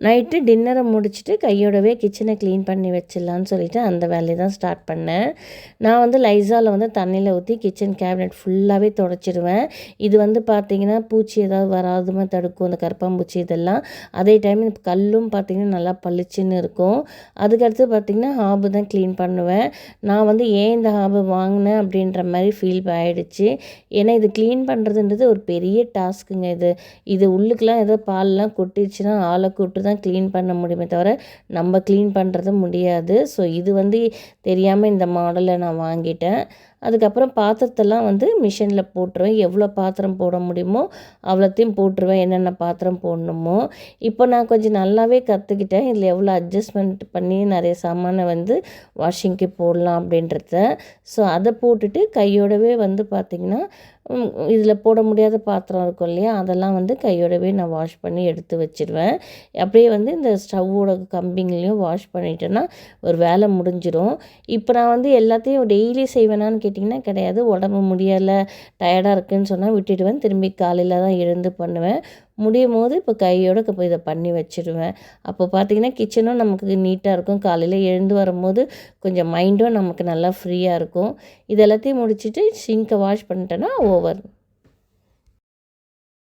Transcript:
Night டின்னரை முடிச்சுட்டு கையோடவே கிச்சனை clean பண்ணி வச்சிடலான்னு சொல்லிவிட்டு அந்த வேலையை தான் ஸ்டார்ட் பண்ணேன். நான் வந்து லைஸால் வந்து தண்ணியில் ஊற்றி கிச்சன் கேபினெட் ஃபுல்லாகவே துடைச்சிடுவேன். இது வந்து பார்த்திங்கன்னா பூச்சி ஏதாவது வராதுமா தடுக்கும், அந்த கரப்பாம்பூச்சி இதெல்லாம். அதே டைம் கல்லும் பார்த்திங்கன்னா நல்லா பளிச்சுன்னு இருக்கும். அதுக்கடுத்து பார்த்திங்கன்னா ஹாபு தான் க்ளீன் பண்ணுவேன். நான் வந்து ஏன் இந்த ஹாபு வாங்கினேன் அப்படின்ற மாதிரி ஃபீல் ஆகிடுச்சு. ஏன்னா இது க்ளீன் பண்ணுறதுன்றது ஒரு பெரிய டாஸ்க்குங்க. இது உள்ளுக்கெலாம் ஏதோ பால்லாம் கொட்டிடுச்சுன்னா ஆளை கூப்பிட்டு தான் க்ளீன் பண்ண முடியுமே தவிர நம்ம க்ளீன் பண்ணுறது முடியாது. ஸோ இது வந்து தெரியாமல் இந்த மாடலை நான் வாங்கிட்டேன். அதுக்கப்புறம் பாத்திரத்தெல்லாம் வந்து மிஷினில் போட்டுருவேன். எவ்வளோ பாத்திரம் போட முடியுமோ அவ்வளோத்தையும் போட்டுருவேன், என்னென்ன பாத்திரம் போடணுமோ. இப்போ நான் கொஞ்சம் நல்லாவே கற்றுக்கிட்டேன் இதில் எவ்வளோ அட்ஜஸ்ட்மெண்ட் பண்ணி நிறைய சாமானை வந்து வாஷிங்க்கு போடலாம் அப்படின்றத. ஸோ அதை போட்டுட்டு கையோடவே வந்து பார்த்திங்கன்னா இதில் போட முடியாத பாத்திரம் இருக்கும் இல்லையா, அதெல்லாம் வந்து கையோடவே நான் வாஷ் பண்ணி எடுத்து வச்சுடுவேன். அப்படியே வந்து இந்த ஸ்டவ்வோட கம்பிங்களையும் வாஷ் பண்ணிட்டேன்னா ஒரு வேலை முடிஞ்சிடும். இப்போ நான் வந்து எல்லாத்தையும் டெய்லி செய்வேனான்னு கேட்டிங்கன்னா கிடையாது. உடம்பு முடியலை, டயர்டாக இருக்குதுன்னு சொன்னால் விட்டுடுவேன். திரும்பி காலையில் தான் எழுந்து பண்ணுவேன். முடியும் போது இப்போ கையோடு இப்போ இதை பண்ணி வச்சுடுவேன். அப்போ பார்த்திங்கன்னா கிச்சனும் நமக்கு நீட்டாக இருக்கும். காலையில் எழுந்து வரும்போது கொஞ்சம் மைண்டும் நமக்கு நல்லா ஃப்ரீயாக இருக்கும். இது எல்லாத்தையும் முடிச்சுட்டு சிங்கை வாஷ் பண்ணிட்டேன்னா ஓவர்.